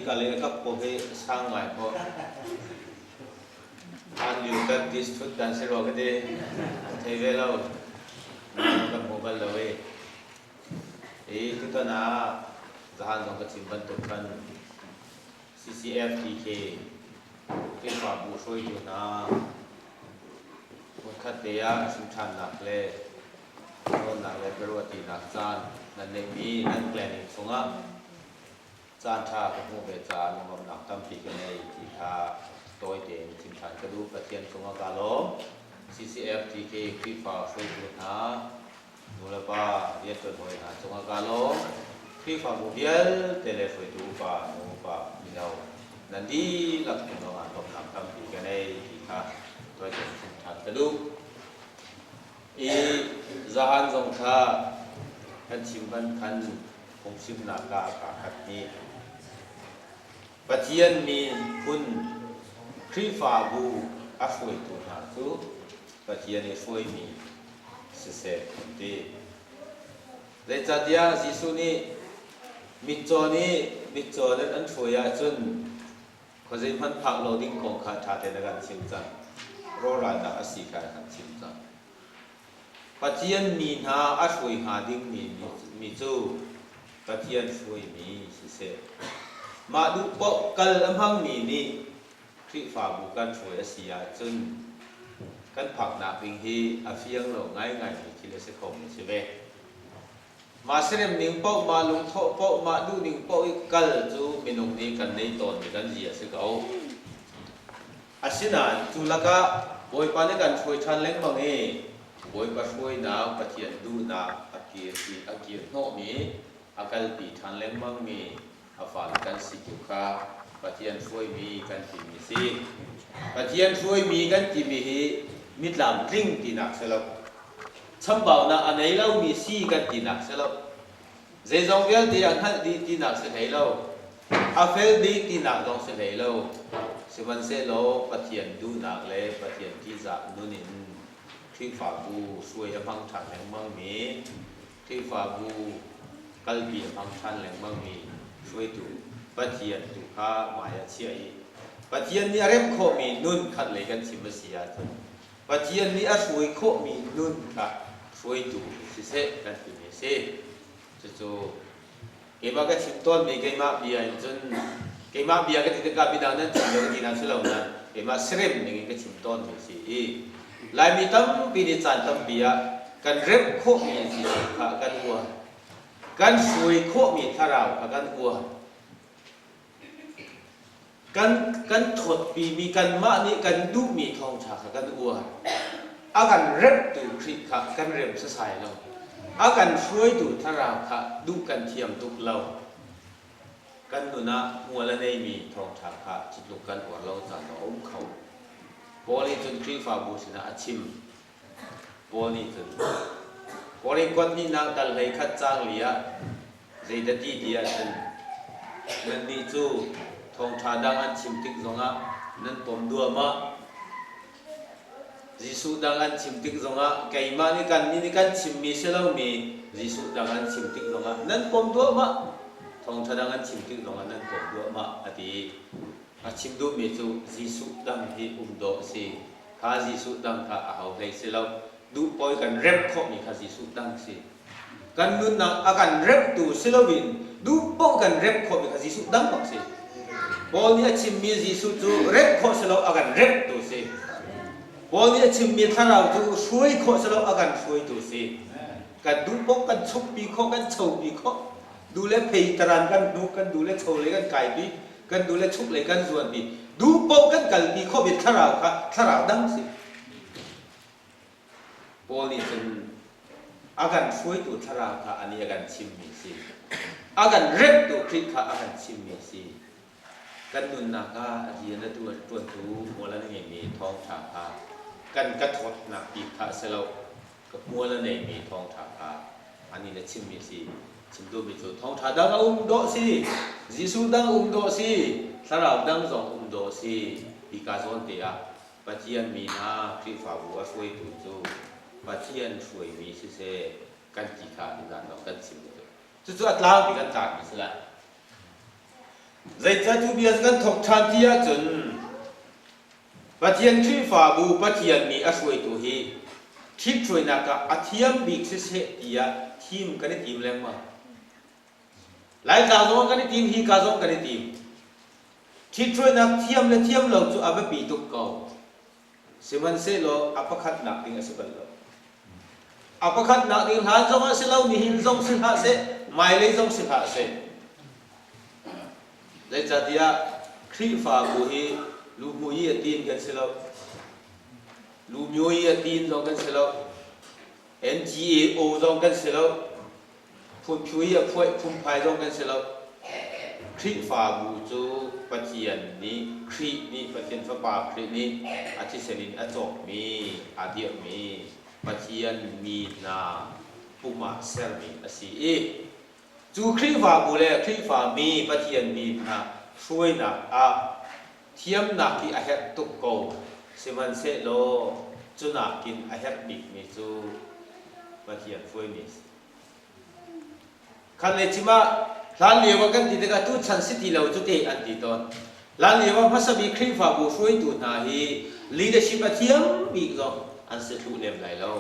กาเลกับโปเฮสร้างใหม่พออันอยู่กับดิสทุดกันเสร็จแล้วก็ได้เทเวลเรากับโมบายเลยที่ตอนนั้นจะหันตรงกับทีมบรรทุกกัน CCFTK ที่ฝ่าบูช่วยอยู่นะคนขัดเดียสุนทรนักเล่คนนักเล่ประวัตินักจานนั่นเองมีนั่นแกล้งสงฆ์จานชาเป็นผู้เบจานมันนักตั้มปีกันในที่ท่าตัวเองทีมชาติกระดูกประเทียนสงฆ์กาลม CCFTK ที่ฝ่าช่วยอยู่นะมูลค่าเรียนจนหอยนะสงฆ์กาลมที่ฝ่าบุเดียลเทเลฟดูฝ่าโนฝ่ามีเรานั่นดีหลักของเราต้องนักตั้มปีกันในที่ท่าตัวเองทีมชาติกระดูกzahan zong tha kan chimban khan khong sim na ka ka khat ni pathian mi kun khri fa bu a foi tu na tu pathian ni foi mi se se ti le cha dia jisu ni mi cho nan an foi ya chun ko jai phan phak lo ding kong kha tha te na kan chim cha ro ra na asi ka kan chim chaปัจเจียนมีนาอาช่วยหาดิ้งมีจูปัจเจียนช่วยมีสิเสมาดูปกกัลลำพังมีนี่ที่ฝ่าบุกันช่วยเสียจนกันผักหนักวิ่งที่อาเฟียงเราง่ายมีที่เลสคอมใช่ไหมมาเสด็จนิ่งปกมาลงโทปกมาดูนิ่งปกอีกกัลจูมีนงนี้กันในตอนมีกันเสียสิเขาอาศินาจุลกะบอยปานกันช่วยชันเล็กบางเอบอยมาช่วยนาปฏิยันดูนาอาเกียรีอาเกียโนมีอากัลปีทันเล่งมังมีอาฝานกันสิจุคาปฏิยันช่วยมีกันที่มีสิปฏิยันช่วยมีกันที่มีมิตรลำริ้งตีนักเสลบช่างเบานะอันไหนเรามีสีกันตีนักเสลบเจจงเวลตีอันนั้นตีนักเสลเราอาเฟลดีตีนักลองเสลเราสิวันเสลปฏิยันดูนักเลยปฏิยันที่จะนู่นนี่ที่ฝ่าบูช่วยพังชันแหลงมังมีที่ฝ่าบูกัลบีพังชันแหลงมังมีช่วยดูปฏิยันตุข้าหมายเชียปฏิยันนี้เริ่มโคมีนุ่นขัดเลยกันสิมาเสียจนปฏิยันนี้ช่วยโคมีนุ่นค่ะช่วยดูสิเสกันที่มีเสจู่เกี่ยวกับชิมต้นมีเกี่ยวกับเบียร์จนเกี่ยวกับเบียร์ก็ที่กับบิดานั้นชิมแล้วกินน้ำเสลานั้นเกี่ยวกับเสร็จนี่ก็ชิมต้นมีสิลายมีตั้มปีนิจันตั้มปีอะกันเร็บโคมีสิขะกันวัวกันสวยโคมีทาราวขะกันวัวกันถดปีมีกันมะนี่กันดูมีทองฉากขะกันวัวอากันเร็บตูคริขะกันเร็บสสายเราอากันสวยดูทาราวขะดูกันเทียมตุกเรากันดูนะหัวละในมีทองฉากขะจิตลุกกันหัวเราจานเราอุ้มเขาบอลนี่จนครีฟ้าบูชนะชิมบอลนี่จนบอลนี่คนนี่นักกันเลยขัดจ้างเลียใจดัดดีอ่ะจนนั่นนี่จูทองชาดังอันชิมติกซงอ่ะนั่นผมดัวมาจิสุดังอันชิมติกซงอ่ะไก่มานี่กันชิมมีเชลล์มีจิสุดังอันชิมติกซงอ่ะนั่นผมดัวมาทองชาดังอันชิมติกซงอ่ะนั่นผมดัวมาอดีอาชิมดูมีจูจิสุดังที่โดสิข้าจิสุดังข้าเอาเลยสิเราดูปอยกันเร็บข้อมีข้าจิสุดังสิกันนุ่นนักอาการเร็บตูสิเราวินดูปอยกันเร็บข้อมีข้าจิสุดังบักสิบอลนี้ชิมมีจิสุจูเร็บข้อสิเราอาการเร็บตูสิบอลนี้ชิมมีท่าเราจูช่วยข้อสิเราอาการช่วยตูสิกันดูปอยกันชุบปีข้อกันเฉาปีข้อดูแลเพย์ตรันกันดูกันดูแลเฉาเลยกันไก่ปีกันดูแลชุบเลยกันส่วนปีดูปกกันกัลปีข้อบิดทาราวค่ะทาราวดังสิบอลนี่จนอาการช่วยตัวทาราวค่ะอันนี้อาการชิมมีสิอาการเร็บตัวคลิกค่ะอาการชิมมีสิกันนุนนักค่ะอาทิตย์ละตัวตูมัวละนี่มีทองฉาค่ะกันกระทดหนักปีค่ะเสลากับมัวละนี่มีทองฉาค่ะอันนี้ละชิมมีสิชิมดูมีจุดทองฉาดังโดสิจิสุดังโดสิสระดังสองโดสิปีกาโซนเตียปัจเจียนมีนาคริฟ้าบัวช่วยตุจูปัจเจียนช่วยมีสิเสกันจีขาดีกันเรากันชิมดูจู่อัตลาปีกันจากมีสิละ dạy cha chú biết gan thọc than tia chun bắt hiền khi phá bu bắt hiền mi asoi tu hi thip trôi na ka athiam big se se tia thim cái tim leng ma lại cả giống cái tim hi cả giống cái tim thip trôi na thiam lo chu abe pi tu cầu seman se lo apakhat nak ting asibal lo apakhat nak ting han giống se lo ni hin giống se ha se mai le giống se ha se dạy cha tia khi phá bu hi lu mu yi tin kan se lo lu myo yi tin giống kan se lo NGO giống kan se lo phun phu yi phun phai giống kan se lo khi phá bu chu pathian ni khi ni pathian fa pa khi ni athi selin a chok mi adia mi pathian mi na puma sel mi asi e chu khi phá bu le khi phá mi pathian mi na suai na a thiam na ki a het tuk ko seman se lo chu na kin a het big mi chu pathian foi mi khan le chima lan lewa kan ti daga tu chan city lo chu te an ti ton lan lewa phasabi khri fa bu suai tu na hi leadership a thiam mi zo an se thu lem lai lo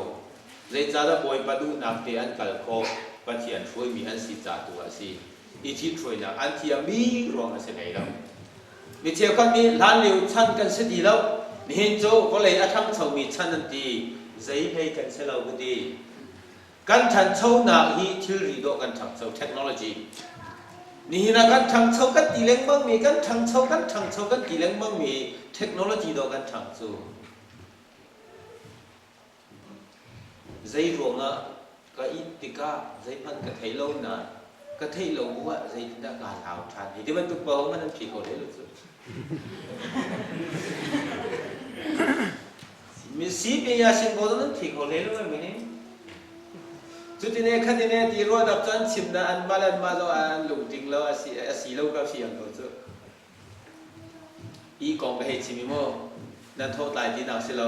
le cha da boy pa du nak te an kal kho pathian foi mi an si cha tu a si i thi throi na an thiam mi ro a se nei lo mi che khan mi lan lew chan kan city lo ni hin cho ko le a thang chau mi chan an ti zai hei kan se lo bu di kan chan chau na hi thil ri do kan thak chau technology ni na kan thang chau kan ti leng mang mi kan thang chau kan ti leng mang mi technology do kan thang chu zai ro nga ka i tika zai phan ka thei lo na ka thei lo wa zai da ka lao than ni de man tu pa man phi ko le lu chu mi si be ya sin ko nan phi ko le lu mi niจุดที่เนี่ยขั้นที่เนี่ยที่รัวดับจนชิมนะอันมาแล้วมาแล้วอันหลุดจริงแล้วสีเราก็เสียงเราจุดอีกองไปให้ชิมิโมนั่นโทษตายที่เราสิเรา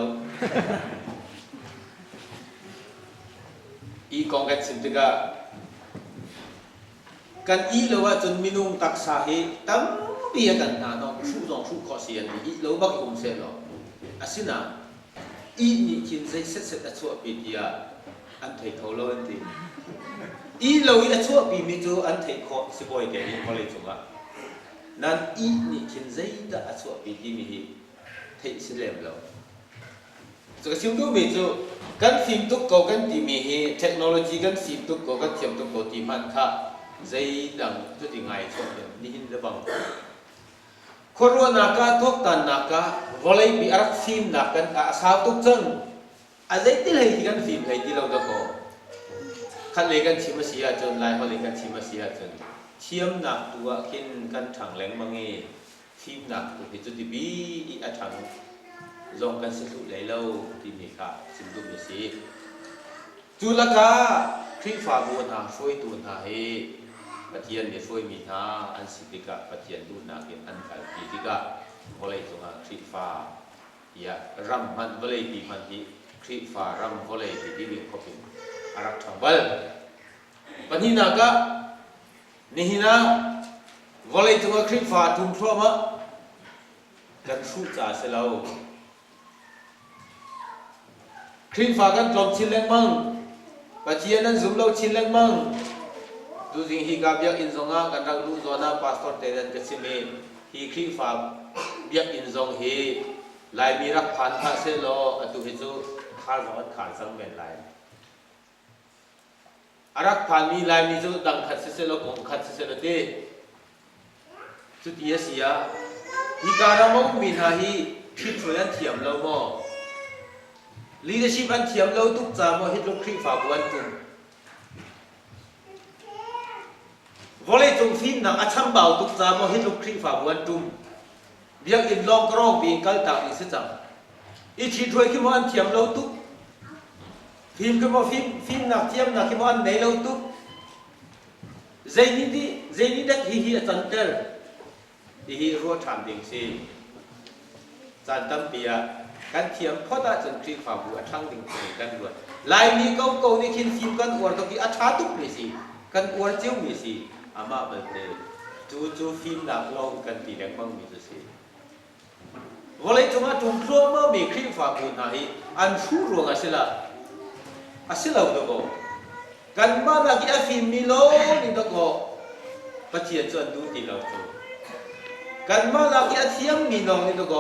อีกองกันชิมติกากันอีเราว่าจนมินุงตักสาเหตุตั้มเปียกันนะน้องชูจงชูขอเสียนอีเราบักคงเสียเราอาศินะอีนี่กินใจเสร็จแต่ชั่วปีเดียอันเทเขาโลอันที่อีเราอีชั่วปีมีจูอันเทเขาสิบอยแก่นี้เขาเลยจุงอ่ะนั่นอีนี่คิดใจแต่ชั่วปีที่มีเทสิเลมเราจะชิมดูมีจูกันฟิล์มตุกเกากันที่มีเทคโนโลยีกันฟิล์มตุกเกากันเทียมตุกเกาที่มันค่ะใจดังจุดที่ไงชอบนี่หินระบังคนรัวนักทุกตันนักวอลเลย์บีอาร์ฟิล์มนักกันอาสาวตุกจังอาจจะที่เลยที่กันฟิล์มเลยที่เราจะขอขั้นเลยกันชิมเสียจนลายเขาเลยกันชิมเสียจนเทียมหนักตัวกินกันถังแรงมังเงฟิล์มหนักตัวที่จุดที่บีอีอัถังลงกันสุดเลยเราที่มีค่ะชิมดูมีสิจุลกาคลิฟ้าบัวนาช่วยตัวนาเฮปะเทียนเนี่ยช่วยมีนาอันสิติกะปะเทียนดูนาเก็บอันกันปีติกะเขาเลยตรงนั้นคลิฟ้าอย่ารำมันเขาเลยปีมันที่คลิฟ้ารำเขาเลยที่วิ่งเข้าไปอารักถังบัลปัญหาก็นี่นะเขาเลยตรงนั้นคลิฟ้าทุ่มพร้อมะกันสู้จ่าเสลาคลิฟ้ากันกลมชิ้นเล็กมั่งปัจจัยนั้นซุ่มเราชิ้นเล็กมั่งดูสิ่งที่กับยักษ์อินทรงกันรักรู้ตัวนะพาสปอร์ตเตอร์กันสิเมที่คลิฟ้ายักษ์อินทรงเฮลายมีรักพันธ์เสลาตัวที่จูขาดวัดขาดสังเมนลายรักพันธ์มีลายมีจูดังขัดเสลากงขัดเสลเตจุดที่เสียที่การมองมีนาฮีคิดช่วยอันเทียมเราโม่leadership อันเทียมเราทุกจามฮิตลูกครีฟ้าบวนตุนวอลเลย์จงฟิล์มนักอัจฉริยะทุกจามฮิตลูกครีฟ้าบวนตุนเบียงอินลองกรองปีกัลตาอิสจังอีทีช่วยขึ้นมาอันเทียมเราทุกฟิล์มขึ้นมาฟิล์มนักเทียมนักขึ้นมาอันไหนเราทุกเจนี่ดักฮีอาจารย์เตอร์ฮีรัวทำดิ่งสิจันตั้มเปียกันเทียมพอได้จนคลิปฝ่าบัวทั้งดิ่งกันด้วยลายมีเก่าๆนี่คิดฟิล์มกันอวดตะกี้อาชาตุกมีสิกันอวดเจ้ามีสิอามาเปิดเลย จูฟิล์มหนังลองกันตีแรงบ้างมีจะสิวันเลยจงอาจงครัวมามีคลิปฝากคุณหายอันชูรวงอาศิลาอุดโกกันมานักฟิล์มมีโลนี่ตะโกปัจจัยจวนดูตีเราจูกันมานักเทียมมีน้องนี่ตะโก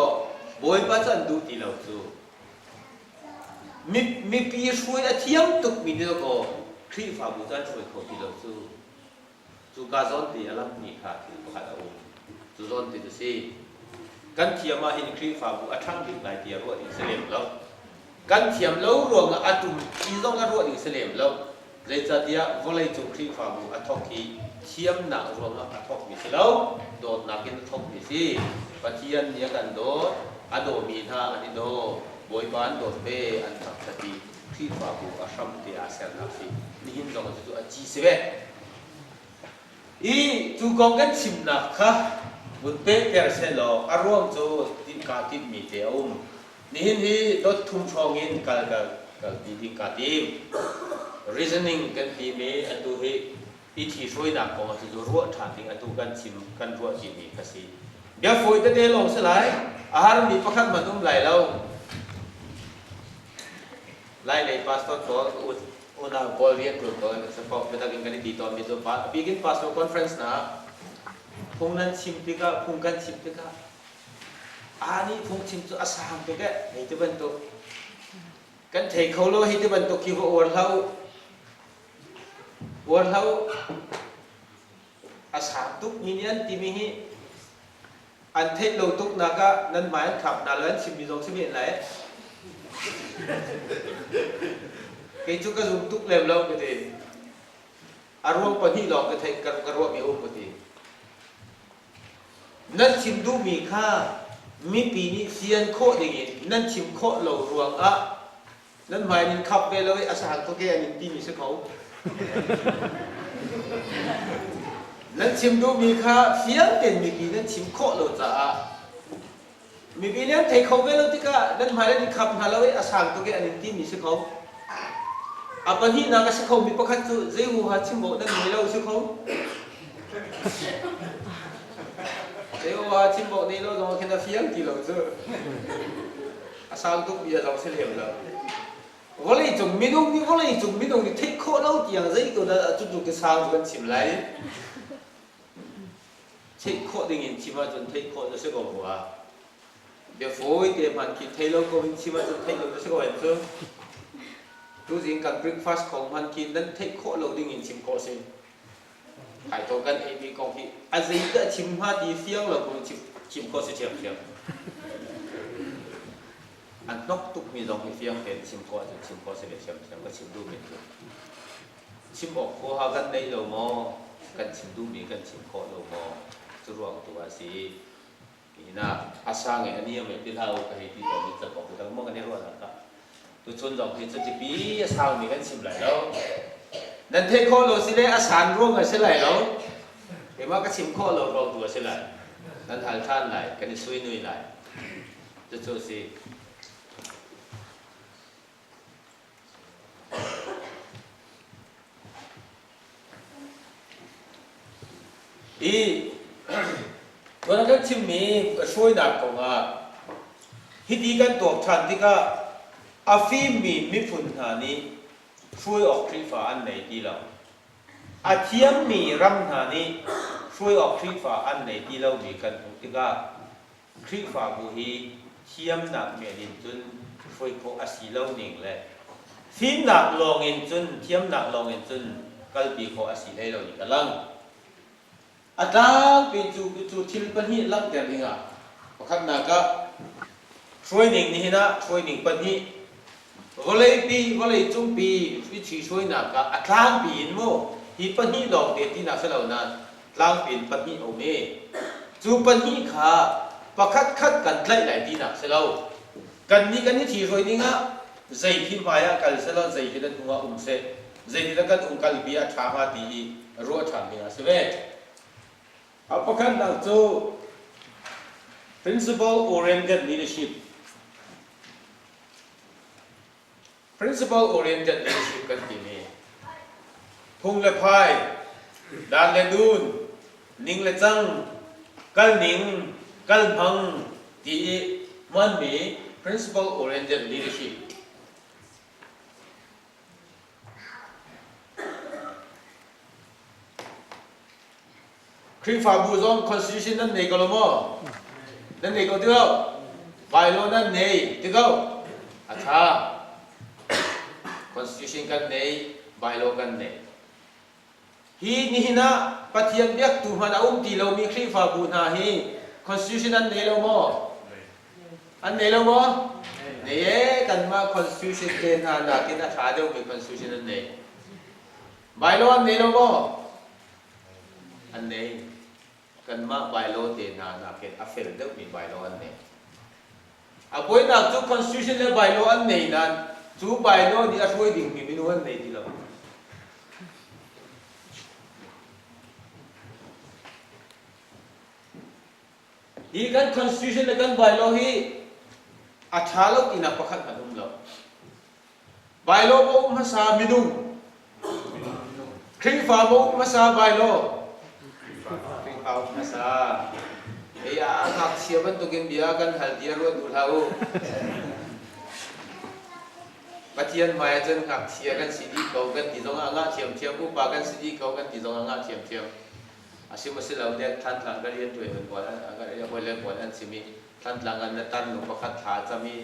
บอยปัจจัยดูตีเราจูมีปีช่วยเทียมตุกมีนี่ตะโกคลิปฝากคุณจันช่วยเขาตีเราจูกาซอนตีอลัมมีขาดที่ขาดเอาจูซอนตีดูสิกันเทียมมาเห็นคลิปฝากคุณอัฐังถึงไหนเทียมว่าอิสลามแล้วกันเทียมแล้วรวมอัตุมอีต้องกันว่าอิสลามแล้วเลยจะเดียววันเลยจูคลิปฝากคุณอัฐกีเทียมหนักรวมอัฐกมีสิแล้วโดดนักกินอัฐกมีสิปะเทียนเนี่ยกันโดดอโดมีท่าอันนี้โดบอยบานโดดเบอันตักสติคลิปฝากคุณอัชรัมตีอาเซียนนักสินี่หินตรงจุดอจีสิเวอีจูกองกันชิมนักค่ะบุตรเป๊ะเกอร์เซลอารวงจูตินกาติดมีเทียมนี่หินที่โดดทุ่มชองอินกัลตินกาติม reasoning กันตีเมอันดูให้อีที่ช่วยนักของอาจจะรู้ว่าทางที่อันดูกันชิมกันรู้ที่มีภาษีเดี๋ยวฝอยจะได้ลงสลายอาหารมีประคับมันนุ่มไหลแล้วไล่เลยพาสต้าตัวอุณาบอลเรียนกลุ่มตัวสปอร์ตเป็นการกันดีต่อมีตัวป้าปีกินพาสต้าคอนเฟรนซ์นะพงนั้นชิมพิกาพงกันชิมพิกาอันนี้พงชิมตัวอาสามพิกาให้ที่บรรทุกกันเทเขาโลให้ที่บรรทุกคิวอวดเราอาสามทุกมินิอันที่มีอันเทโลทุกนักนั้นหมายขับนาเล่นชิมมีสองชิมเห็นไรcái chú cái dùng túc lem lâu cái gì, arwah pagi log cái thầy karwa mi cái gì, nan chim du mi kha mi pi ni sian kho dingin nan chim kho lo ruang a nan mai nin khap ve loi asang to ke anin ti mi se khau nan chim du mi kha sian ten mi pi nan chim kho lo cha a mi pi nan thei khau ve lo ti ka nan mai nin khap ha loi asang to ke anin ti mi se khau apa ni nak kasi kau mipakat tu zehu hacim bawa dan milau si kau zehu hacim bawa ni lo jangan kena fiang ti lo tu asal tu biar jangan selem lah boleh jom minum ni take kau lau tiang zai tu dah tu ke sang tu kan cim lai take kau dengan cima tu take kau tu sekau buah dia foi dia makin take lo kau cima tu take lo tu sekau ituรู้จริงการ breakfast ของมันกินนั้นเทคโคเราดิ้งอินชิมโคสิถ่ายตัวกันเอวีกองที่อาศัยก็ชิมห้าดีเฟี้ยงเราคงชิมโคสิเชียงอันนกตุกมีลองที่เฟี้ยงเป็นชิมโคจนชิมโคสิเชียงก็ชิมดูเป็นชิมออกโคหากันในเราโมกันชิมดูมีกันชิมโคเราโมจะรวมตัวสินี่นะอาสาไงอันนี้ยังไม่ได้เล่าไปที่ตอนนี้จะบอกแต่เมื่อกันนี้รู้อะไรตัวชนดอกที่จะปีสาวมีกันชิมไหลแล้วนั่นเทโคโลสิเลอาสารร่วงกันเสียไหลแล้วเห็นว่าก็ชิมโคโลรองตัวเสียไหลนั่นทานท่านไหลกันซุยนุยไหลจะโจสิวันนั้นก็ชิมมีช่วยหนักของฮิตดีกันตัวทันที่ก็อาฟิมีมิฟุนหานี้ช่วยออกคลิฟ้าอันไหนดีเราอาเทียมมีรำหานี้ช่วยออกคลิฟ้าอันไหนดีเรามีกันที่ก็คลิฟ้าบุฮีเทียมหนักเมียนินจุนช่วยพวกอาศีเราหนึ่งเลยฟิล์มหนักลองเงินจุนเทียมหนักลองเงินจุนก็ปีพวกอาศีให้เราอีกกันลังอาจารย์เป็นจูทิลปันหิลังเดียร์เองอ่ะพอขับหนักก็ช่วยหนึ่งนี่นะช่วยหนึ่งปันหิวันเลยจุ่มปีวิธีช่วยหนักก็อัตลางปีนโม่ฮีปันหีหลอกเด็ดที่นักเสลานั้นลางปีนปันหีเอาเมจูปันหีขาประคัดกันไล่ไหลที่นักเสลากันนี่ที่ช่วยนี่ง่ะใจพิมพายกันเสลาใจที่นั่นหัวเสใจที่นั่นกันกันบีอาชามาดีรัวชามเนี่ยเสเวเอาประคัดนักจู principle oriented leadership principle oriented leadership กันที่นี่พงและพายดานและดูน นิ่งเลยจังกันนิ่งกันพังที่มันมี principle oriented leadership ครีฟาบูซอน constitution นั่นเองก็รู้มั้งนั่นเองก็ที่เราไบโลนั่นเองที่เราอาชา constitution กันเองไบโลกันเองฮีนี่นะปฏิญาณเบียกตุมันเอาตีเรามีครีฟาบูนาฮี constitution นั่นเองเรามั้งอันเองเรามั้งเนี่ยกันมา constitution เดินทางนักกินอาชาเดียวมี constitution นั่นเองไบโลอันเองเรามั้งอันนี้กันมาไบโลเดนานักเก็ตอัฟเฟลเดอร์มีไบโลอันนี้อาพอยนักจู constitution และไบโลอันนี้นั้นจูไบโลที่อาช่วยดิ่งมีมินวันนี้ที่เราฮีกัน constitution และกันไบโลฮีอาชาโลกินาประคัตมาดุมเราไบโลบอกมาซามิดุมครีฟาบอกมาซาไบโลเอาภาษาเฮียนักเสียบันตุกินเบียกันหัดเดียร์วัดดูเท้าปฏิญาณหมายถึงนักเสียกันสิทธิเขากันที่ตรงอ่างเทียมเทียมผู้ปากันสิทธิเขากันที่ตรงอ่างเทียมเทียมอาชีพสิ่งเหล่านี้ท่านหลังก็เรียนด้วยเหมือนกันก็เรียนวันเรียนวันนั้นสิมีท่านหลังกันนั้นท่านหลวงพ่อคาถาจะมี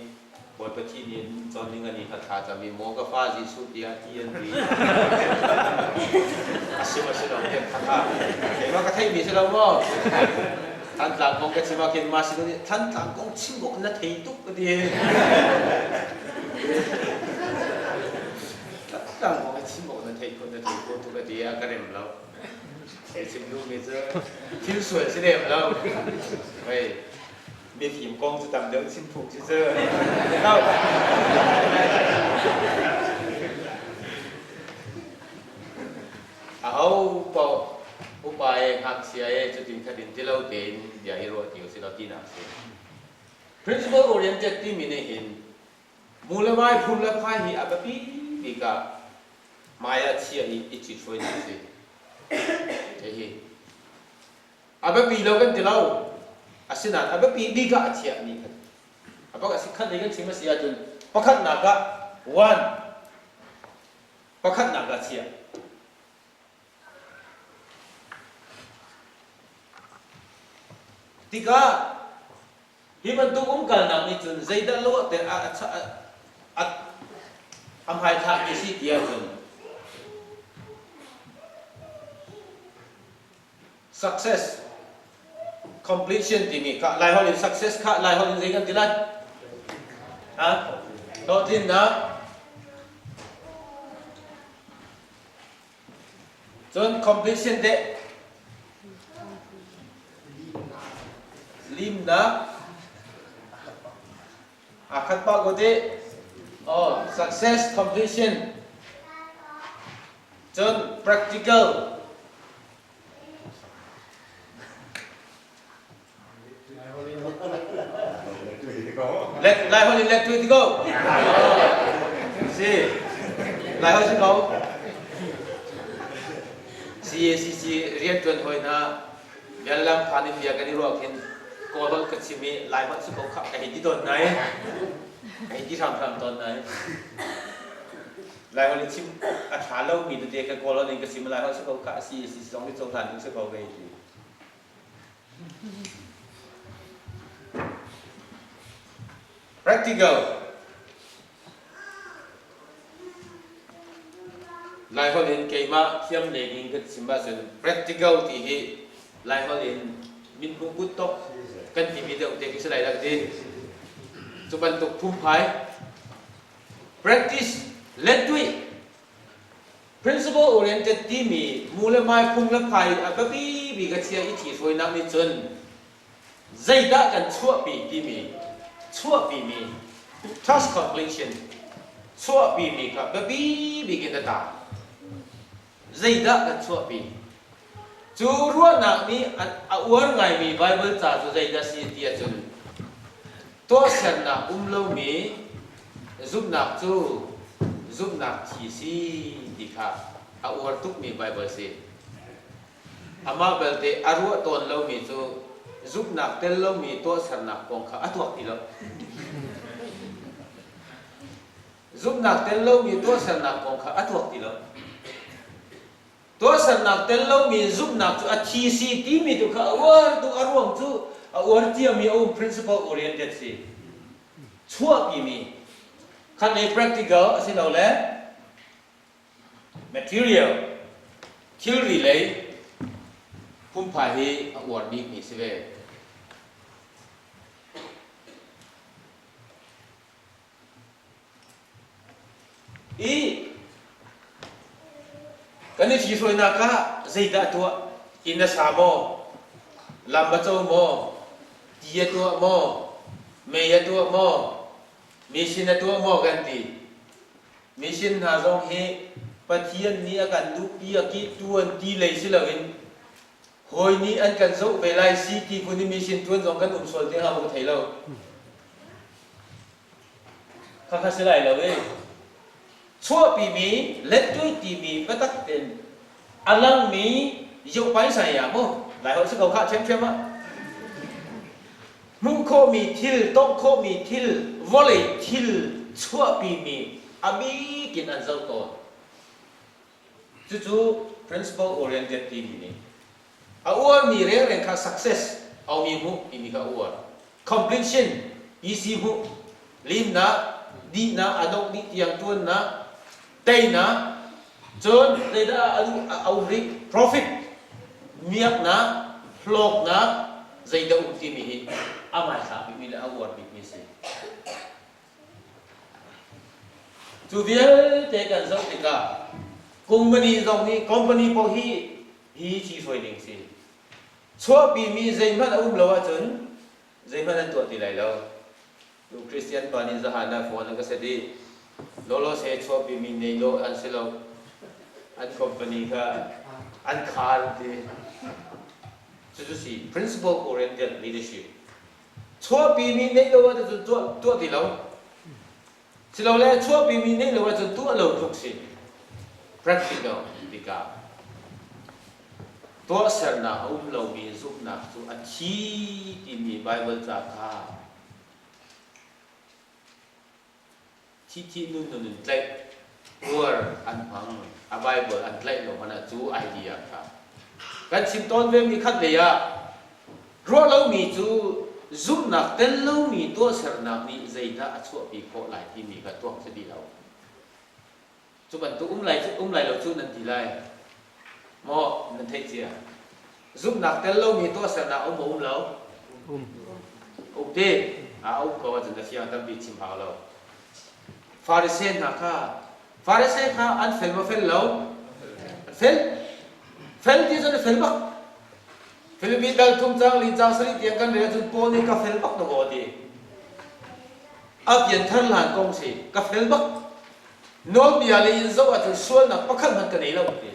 บทปฏิญาณตอนนี้กันนี่คาถาจะมีโมกฟ้าจีสุติอาทิยันดีอาชีพสิ่งเหล่านี้คาถาเห็นว่าคาถามีสิ่งเหล่านี้ท่านหลังของก็จะมาเขียนมาสิ่งนี้ท่านหลังของชิมบอกนั่นเทียตุกก็ดีท่านหลังของชิมบอกนั่นเทียตุกก็ดีอาการเริ่มแล้วเอชิมดูมีเจอที่สวยสิเดมแล้วเฮ้ยมีทีมกองจะทำเดินชิมผูกที่เจอเข้าเอาพออุปายหักเสียจุดทิ้งคดินที่เราเดินอย่าให้รอดอยู่สิเราที่นั่งสิ principle oriented ที่มีในเห็นมูลไม้ภูมิและพายหีอาบปีดีกับมายาเชียหีอิจิตช่วยนี่สิเฮ้ยอาบปีเรากันที่เราอาศินันอาบปีดีกับเชียนี่กันอาบอกอาศิขันนี้กันชิมเสียจนประคัตนักะวันประคัตนักะเชียที่ก็ที่มันตุ้งกันนักนี่จนใจด้านโลกแต่อันหายทางที่สิเดียวจน success completion ที่มีก็ไล่หอลิน success ก็ไล่หอลินใจกันที่ไรฮะโดดทิ้งนะจน completion เด็ลิมนะอาคัดปากก็ได้success completion จน practical ไล่หอลิน electrical สิไล่หอลินเขา CACC เรียนจนหอยนะเดี๋ยวเราผ่านเบียกันนี่รอกินก็รถกระชิมีลายมันสุขภาพไอ้ที่ตอนไหนไอ้ที่ทำตอนไหนลายมันชิมอาชาเรามีตัวเดียวกันก็รถนี่กระชิมลายมันสุขภาพCACC สองที่สองทานถึงสุขภาพเลยที practical ลายคนเห็นเกี่ยมาเทียมเล็กยิ่งก็สิมบ้าส่วน practical ที่เหลายคนเห็นมินบุบุตโตกันที่มีเด็กเด็กที่สลายหลักดีจุบันตุกพุ่มพาย practice let do it principle oriented ที่มีมูลไม้พุ่มและพายอ่ะแบบบีก็เชียร์อีที่สวยนักนิจนใจด่ากันชั่วปีที่มีชั่วปีมี task completion ชั่วปีมีครับแบบบีกินตาใจด่ากันชั่วปีจูรัวนักนี้อวดไงมีไบเบิลจ่าจูใจด่าสิที่จนตัวเส้นนักเรามีจุบนักจูจุบนักที่สิดีค่ะอวดทุกมีไบเบิลสิ อามาเบลเตอารัวตนเรามีจูซุปหนักเต้นเรามีตัวสันหนักกองขาอัตวักที่เราซุปหนักเต้นเรามีตัวสันหนักกองขาอัตวักที่เราตัวสันหนักเต้นเรามีซุปหนักจูอัชีซีที่มีตัวขาว่าตัวอารมณ์จูว่าที่มีเอา principle oriented สิชั่วปีมีขั้นใน practical สิเราแหละ material theory เลยพุ่มพายให้อวดดีมีสิเวอีกันนี่ที่สวยนักะใจด่าตัวอินเดสามโมลำบากโจโมที่ยตัวโมเมียตัวโมมิชินตัวโมกันทีมิชินหาจงให้ปะเทียนนี้กันดูปีกิตัวที่เลยสิเราเองหอยนี้อันกันโจเวลาสิที่คนนี้มิชินตัวจงกันสวนที่เราบอกไทยเราข้าข้าสิไรเราเองชั่วปีมีเล็ดด้วยตีมีก็ตักเป็นอันลังมียกไปใส่ยาโมหลายคนสิเขาข้าเช่นอ่ะมุ่งโคมีทิลต้องโคมีทิลวอลเลย์ทิลชั่วปีมีอาบีกินอันเจ้าตัวจู่ๆ principle oriented ทีนี้อาอ้วนมีเรื่องค่า success เอามีหูปีมีค่าอ้วน completion อีซีหูลิมนะดีนะอดอกดีอย่างตัวนะได้นะจนได้เอาริ profit เมียกนะพลอกนะใจเดือดที่มีอามาสามีและอวดมีสิจูเดียเจกันสักติกาคุมบันีตรงนี้คอมพานีพอฮีชีสวยหนึ่งสิชัวปีมีใจมันเราว่าจนใจมันตัวที่ไรแล้วดูคริสเตียนปานิจหานาฟอนก็เสด็จโลโลเซชัวปีมีในโลอันเซลอันคอมพานีก็อันคาร์ดี就是 principle oriented leadership ชั่วปีมีในโลว่าจะตัวที่เราสิเราแล้วชั่วปีมีในโลว่าจะตัวเราทุกสิ่ง practical ดีกว่าตัวเสนาเรามีสุขนักสุอาชีที่มีไบเบิลจากข้าที่นู่นใจวัวอันพังอาไบเบิลอันใจเรามันจูไอเดียครับกันชิมต้นเวมีขัดเลยอะรัวเรามีจูซุปนักเต้นเรามีตัวเสนามีใจน่าชั่วปีโคหลายที่มีกันตัวจะดีเราจุบันตัวไหลเราจูนันทีไรมอนันเทเจียซุปนักเต้นเรามีตัวเสนาเราดีก็ว่าจะได้เสียงตั้งปีชิมพาเราฟาริเซนนะคะฟาริเซนค่ะอันเฟลมาเฟลเราเฟลที่จะเฟลบักเฟลบีดัลทุ่มจังลีจังสลิดยังกันเรียนจนโปนี่ก็เฟลบักตัวดีอับยันทันหลานกงสิก็เฟลบักโนบีอะไรยินโซ่ว่าจะส่วนนักปักขันมันกันนี่เราดี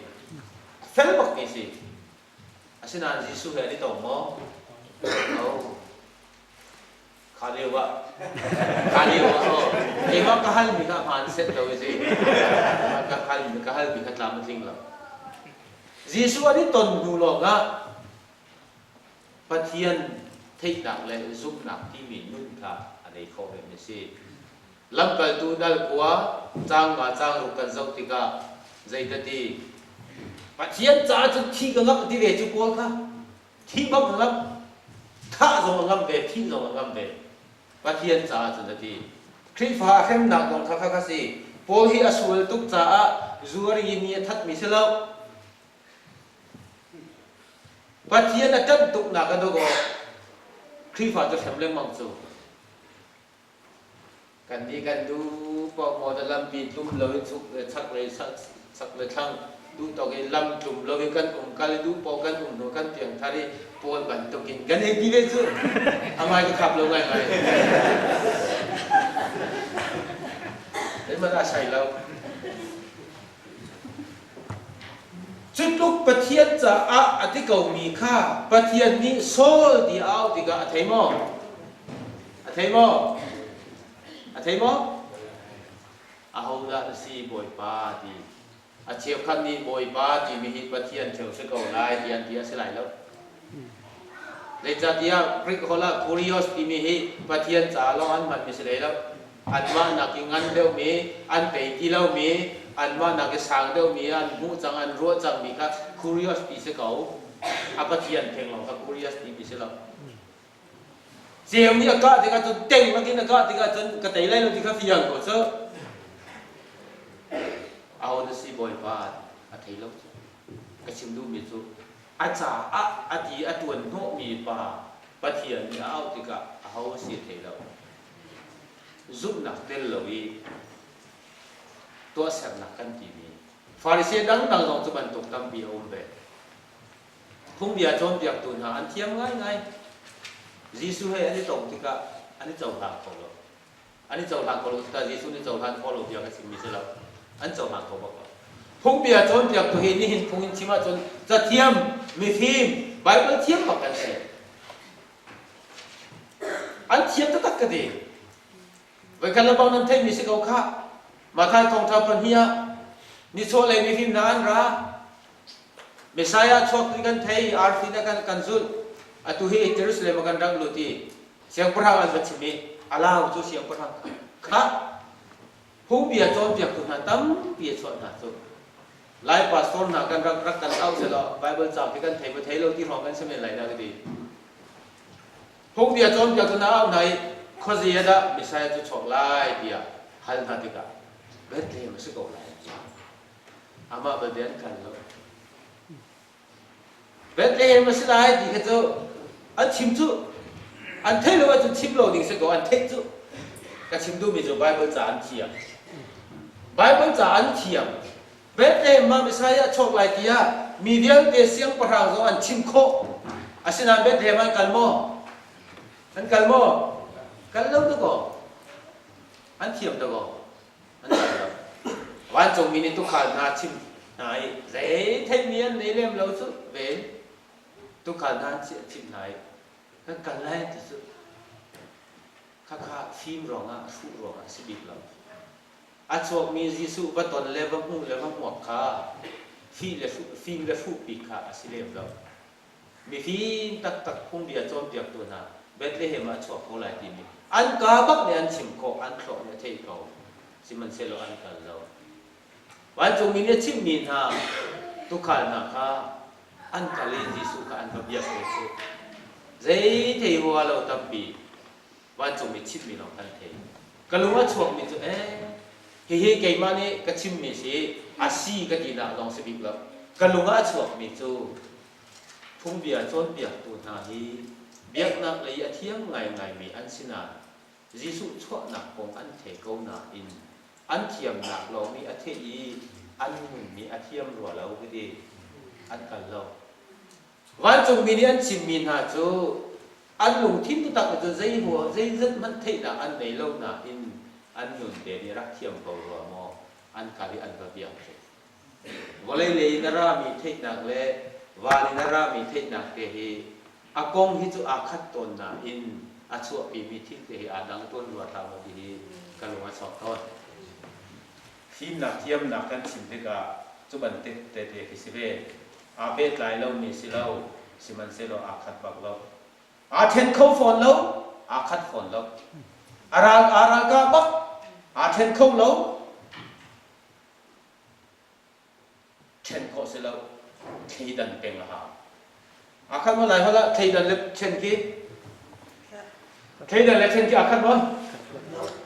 เฟลบักนี่สิอาศัยนั่นจิสุเฮนี่ตัวมั้งเอาขาเดียวเองว่าก็ฮัลมีข้าผ่านเสร็จแล้วสิก็ฮัลมีข้าตามมันทิ้งแล้วจิสุอันนี้ตนดูหลอกนะปะเทียนที่ดักเลยซุปหนักที่มีนุ่นค่ะอันนี้เขาเป็นไม่ใช่ลำกันดูดัลกัวจางมาจางรุกันสักทีก็ใจดีปะเทียนจ้าจนที่ก็งับที่เวจุกัวค่ะที่บังงับถ้าจงงับเวที่จงงับเวปะเทียนจ้าจนดีคริฟ้าเข้มหนักของข้าข้าสิโพฮีอสวลตุกจ้าจูริยินีทัดมิเสลาปะเทียนนั่นจันตุกหนักกันตัวก็คริฟ้าจะเข้มเล่มมังจูกันดีกันดูพอมอดลำปีตุ่มเลยสุกสักเลยทั้งดูตอกลำตุ่มเลยกันกันดูพอกันโนกันเตียงทารีพอกันตกินกันเองดีเลยจูอามาจะขับลงไงนี่มันอาศัยเราจุดลุกปะเทียนจะอธิกามีค่าปะเทียนนี้โซ่ดีเอาดีกว่าเทมอเอาละสีบอยปาดีอ อาเชียวคันนี้บอยบ้าที่มีหิปะเทียนเชียวสกอลายที่อันที่อาศัยแล้วเลยจัดยาพริกโคลาคูริโอสที่มีหิปะเทียนจ่าล้ออันมันมีเสด็จแล้วอันว่านักงันเดียวมีอันเป็นที่เรามีอันว่านักสร้างเดียวมีอันมูจังอันรัวจังมีครับคูริโอสที่สกอลอาปะเทียนเพ่งเราครับคูริโอสที่มีเสด็จเสียงนี่ก็ที่ก็จนเต็งมากินก็ที่ก็จนกระต่ายไล่เราที่ก็ฟิยังก็เจอเอาหน้าสิบอยบาทอาทิตย์ละก็ชิมดูมีจุอาจารย์อาทิตย์ตัวโน้มีป่าปะเทียนนี่เอาที่ก็เอาเสียทีแล้วซุปนักเตลเลยตัวเสพนักกันทีนี้ฟาริเซียดังตรงจุบันตกตำบีเอาไปพุ่งเบียจนเบียกตุนหาอันเทียมง่ายยิสุให้อันนี้ตรงที่ก็อันนี้เจ้าทางของเราอันนี้เจ้าทางของเราแต่ยิสุนี่เจ้าทางของเราเดียวกันสิ่งมีเสร็จแล้วอันเจ้าทางของเราพุ่งเบียจนเบียกตัวเห็นนี่เห็นพุ่งชิมาจนจะเทียมมีฟิล์มไบเบิลเทียมกับกันเสร็จอันเทียมตั้งแต่ดีไว้กันแล้วบางนั้นเทมีสิ่งเอาข้ามาทายกองทัพพันเฮียนี่โชว์เลยมีฟิล์มนานระเมสายาโชว์กันเทยอาร์ฟินักันกันซุลatu hi Jerusalem makan rang luti siang perang an bachimi alau chu siang perang kha hung bia chon bia tu han tam bia chon na chu lai pastor na kan rak rak kan au se lo bible cha ti kan thei ba thei lo ti rong kan se me lai na ti hung bia chon bia tu na au nai khozi ya da misai chu chok lai bia hal na ti ka Bethlehem se ko lai ama ba den kan lo Bethlehem se lai ti ka chuอันชิมจุอันเทเลว่าจะชิมโลดิ้งสักก่อนอันเทจุก็ชิมดูมีจุไบเบิลจานเทียมไบเบิลจานเทียมเบสเอมาไม่ใช่โชคลายที่มีเดียงเตเสียงประหารอันชิมโคอาศินันเบสเอมันกันโมอันกันโมกันเล่าตัวก่อนอันเทียมตัวก่อนอันกันแล้ววันจงมีนิทุกขานาชิมนายเร่เทมีอันในเล่มเราสุดเวนทุกขานาชิมนายก็กันไล่ที่สุดข้าฟิล์มรองฟูรองสิบิบเราอาชวกมียิสุบัตรเลวหูเลวหัวข้าฟิล์มเลฟูปีข้าสิเลวเรามีฟิล์มตักพุ่งเบียจอมเบียตัวน่ะเบสเลเฮมาชวกเขาหลายทีมีอันกาบักเนี่ยอันชิมโคอันโครเนี่ยเท่เขาสิมันเซโลอันกันเราวันจงมีเนี่ยชิมมีน่ะทุกขานาข้าอันกาเลยิสุข้าอันกับเบียตัวสุดเจ้าเทวะเราตับปีวันจงมีชิมมีเรากันเทกลุงว่าชวกมีจุเฮ้เกี่ยมาเนี่ยก็ชิมมีสิอาศีก็ดีนะลองสิบิบเรากลุงว่าชวกมีจุพุ่งเบียจนเบียตัวนาฮีเบียกนักเลยอาเทียมไงมีอันสินายิสุชวกหนักของอันเทเกาหนาอินอันเทียมหนักเรามีอาเทียอันมีอาเทียมรัวเราก็ดีอันกันเราวันจงมีอันชิมมีนาจูอันหลงทิ้งตุตักจะใจหัวใจยึดมันเท่าอันในโลกน่ะอินอันหนุนเดียรักเทียมเบารัวมออันกาลิอันกระเบียงวันเลยนารามีเท่านักเล่วาลินารามีเท่านักเตหีอากงฮิจูอาคัดตนน่ะอินอาชัวปีมีทิ้งเตหีอาดังต้นรัวตามดีกันลงมาสอบต้นทีมหนักเทียมหนักกันชิมดีกว่าจุบันเตกิสิเบอาเบตไลเรามีสิเราสิมันเซโลอาคัดบักเราอาเทนเข้าฝนเราอาคัดฝนเราอารากาบักอาเทนเข้าเราเทนเข้าเสเราเทดันเป็นละฮะอาคัดเมื่อไรเขาละเทดันเล็บเช่นกี้เทดันเล็บเช่นกี้อาคัดมั้ง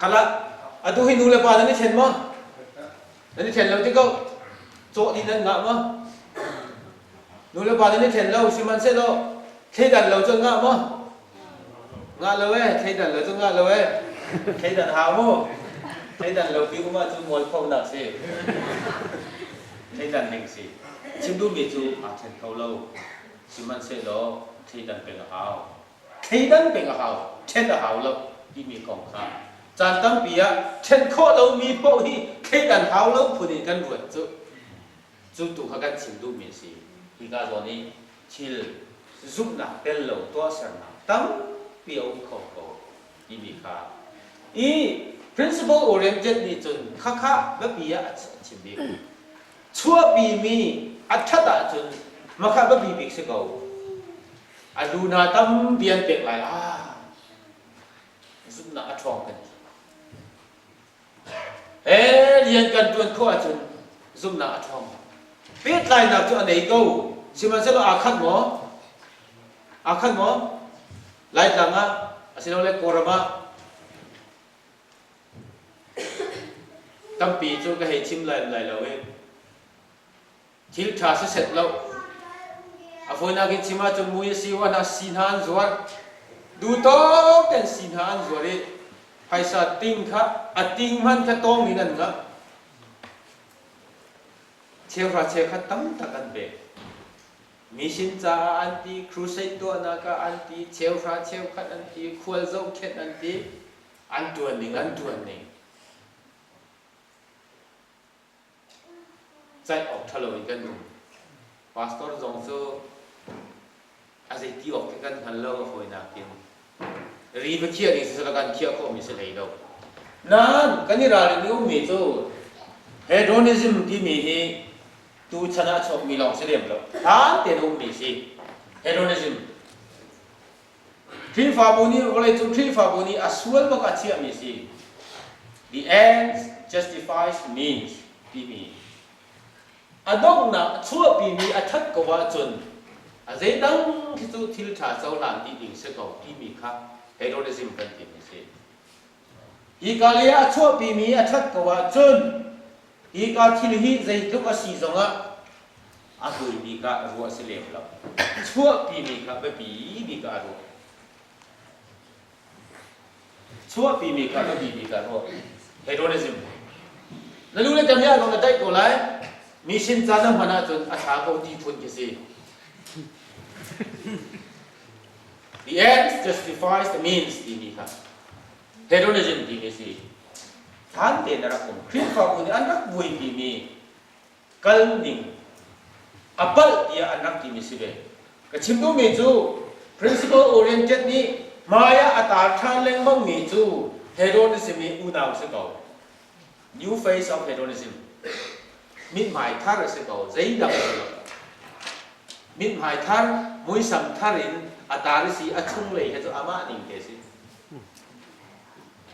กันละอะดูให้ดูเลยป่ะนั่นนี่เช่นมั้งนั่นนี่เช่นเราที่เขาโจดีนั่นงะมั้งนูเลปานี่เห็นเราสิมันเสร็จแล้วเทดันเราจะงะมั้งงะเลยเทดันเราจะงะเลยเทดันหามั้งเทดันเราพิ้วมาจุ่มมวยเข้าหนักสิเทดันหนึ่งสิชิมดูมีจูอาเทนเขาเราสิมันเสร็จแล้วเทดันเป็นหาวเทดันเป็นหาวเช่นหาวเราที่มีกองข้าจานตั้งปีอะเช่นข้อเรามีพวกที่เทดันหาวเราพูดกันรวดจุตุเขากันชิมดูมีสิที่กาโซนี้ชิลซุปหนักเป็นเหลวตัวเสนาตั้งเปียวเขาที่มีค่าprinciple oriented นี่จนข้าแบบปีอะชิมบี ชั่วปีมีอัฐตะจนมาข้าบบีบิกเสกเอาอดูนาตั้มเบียนเปกไหลซุ่มนาอัฐองกันเรียนกันจนข้อจนซุ่มนาอัฐองเปียดไหลนักจนอันไหนกูสิมันเสกอาคัดหมอไหลจังอ่ะสิเราเล็กโกรมาตั้มปีจนก็ให้ชิมไหลเราเองทิลชาเสร็จแล้วอาฝนนักชิมาจนมุยสิว่าน่าสินหานจวนดูโต๊ะเป็นสินหานจวนเลยไพศาลติงค่ะติงมันแค่ตรงนี้นั่นครับเชี่ยวราเชี่ยวค่ะตั้มตะกันเบมิชินจาอันตีครูเซตตัวนักอันตีเชี่ยวราเชี่ยวค่ะอันตีขวดเจ้าเข็ดอันตีอันตัวหนึ่งใจออกทะเลกันดูพาสตอร์จงโซอาศัยที่ออกกันฮัลโหลก็คอยนักกินรีบเคียร์นี่สุดละกันเคียร์ก็มีเสน่ห์แล้วนั่นกันนี่ราเรื่องมีโซเฮโดนิซึมที่มีให้ตูชนะชอบมีลองเสียแล้วท่านเต็มมีสิเฮโดนิซึมทรีฟาบุนีอะไรจุดทรีฟาบุนีอาส่วนมันก็เชื่อมีสิ the end justifies means ที่มีอดอกนะชั่วปีมีอัฐกว่าจนอาศัยตั้งที่สุดที่ชาเจ้าหลานที่ดิ่งเสกเอาที่มีค่ะเฮโรดิซึมกันที่มีสิอีกาเลียชั่วปีมีอัฐกว่าจนอีกาที่ลิหิใจทุกอาศีสงะอาดุยมีกะรัวเสลียบแล้วชั่วปีมีค่ะไม่ปีมีกะรัวชั่วปีมีค่ะไม่ปีมีกะรัวเฮโรดิซึมแล้วรู้เลยจำยากตรงนั้นได้ตัวไรมิชินจานมันอาจจะอาชาเขาที่ทุนกี่สิ The end justifies the means ที่มีครับ hedonism ที่มีสิท่านเป็นอะไรผมคริสต์ฟังคนนี้อันนักบุยที่มีกัลนิงอัปเปิลที่อันนักที่มีสิเบก็ชิมดูมีจู principle oriented นี้มายาอัตราทางเล่งมั่งมีจู hedonism มีอุณาสิเก่า new phase of hedonismมิตรหมายท่าเสกเอาใจดังมิตรหมายท่ามุ้ยสัมท่ารินอัตราลิสีอัจฉริยะจะอามาหนิงเกสิ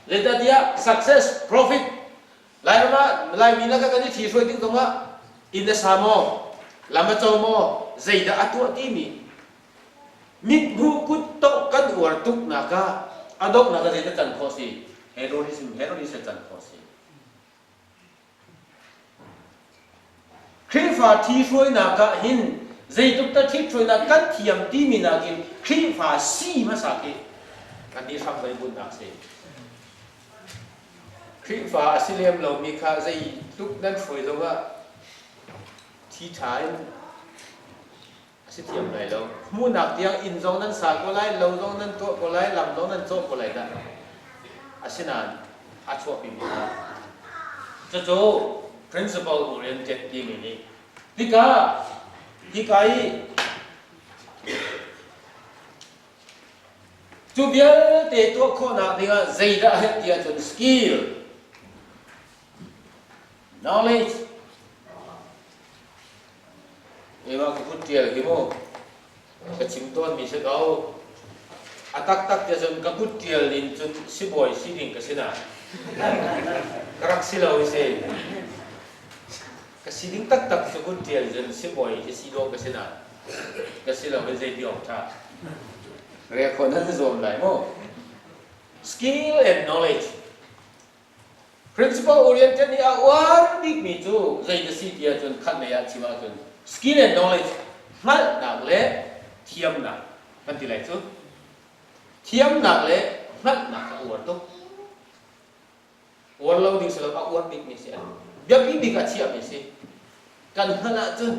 เลตัดยา success profit ไล่มาไล่มีนักการที่ช่วยติ้งตรงว่าอินเดสามอลามาโจโมใจดังตัวที่มีมิตรบุกุตโตกันอวดตุกนักอดอกนักใจจะจันทร์โคสีเฮโรนิซึมจันทร์โคสีคริฟ้าที่ช่วยนักหินใจตุกตะที่ช่วยนักกันเทียมที่มีนักกินคริฟ้าสีมาสักกันนี้ทำไปบุญนักเสียคริฟ้าสิเลียมเรามีค่าใจตุกนั้นช่วยตรงว่าที่ท้ายสิเทียมไหนเรามู่นักเดียงอินจงนั้นสากก็ไล่เราจงนั้นตัวก็ไล่ลำจงนั้นโจก็ไล่ได้อาศินานอาชัวปีมีนะจะโจprinciple oriented ที่มีนี่ที่กาจูเบียเตตัวคนนักที่ว่าใจได้เหตุจน skill knowledge เอว่ากุศลที่โมกระชิมต้นมีเสกเอาตักจะจนกุศลลินจนสิบอยสิดิ่งกระสินากรักสิเราเสียสิ่งตักสกุลเดียร์จนสิบอยจะสิโลก็เสียนะก็สิเราไม่ใจเดียวท่าเรียกคนนั้นส่วนไหนโม่ skill and knowledge principle oriented นี่เอาวันนี้มีจูใจจะสิเดียจนขั้นในอาชีวะจน skill and knowledge มันหนักเลยเทียมหนักมันที่ไรจูเทียมหนักเลยมันหนักอวดตุ๊กอวดเราดิ้งสลับอวดดิ้งมีเสียเดี๋ยวพี่ดิ้งกับเชียร์มีเสียกันขนาดจน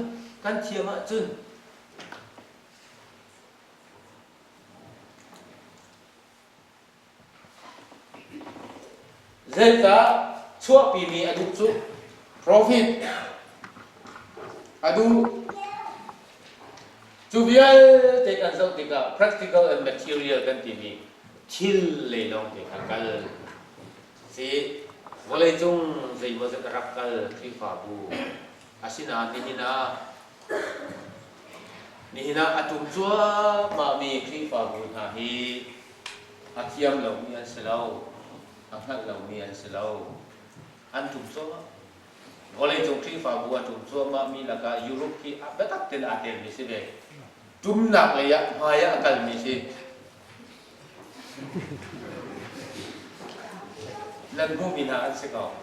กันเทียมจนเจ้าชั่วปีมีอดุจุ profit อดุจูเบียเด็กอันเจ้าเด็ก practical and material กันที่มีทิลเลยน้องเด็กกันสิวันเลยจงใจว่าจะรับกันที่ฝ่าบู asina ni hina atum chua ma mi khi fa bu na hi athiam lo mi an selau anghat lo mi an selau an tum chua oleh jong khi fa bu atum chua ma mi laka Europe ki abetak ten atel mi sibe tum nak ya maya akal mi si nan bu mi na an sekau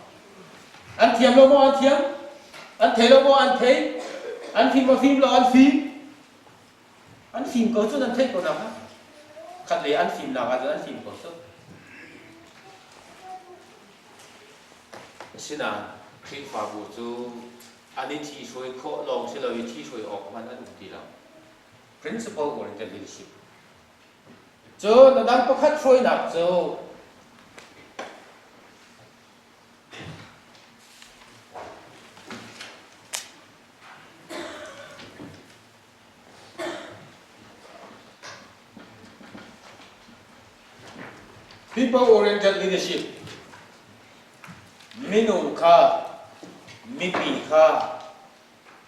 an thiam lo mo an thiam an thei lo mo an thei an phim lo an phim anh phim có chút anh thấy có nào khác khát lấy anh phim nào anh phim có chút xin à khi phá bộ chú anh ấy thi suy khó lòng sẽ lời thi suy ọc mà anh đi làm principle oriented leadership chú nó đang có khát suy nạp chú people-oriented leadership. Minum ka, mipi ka,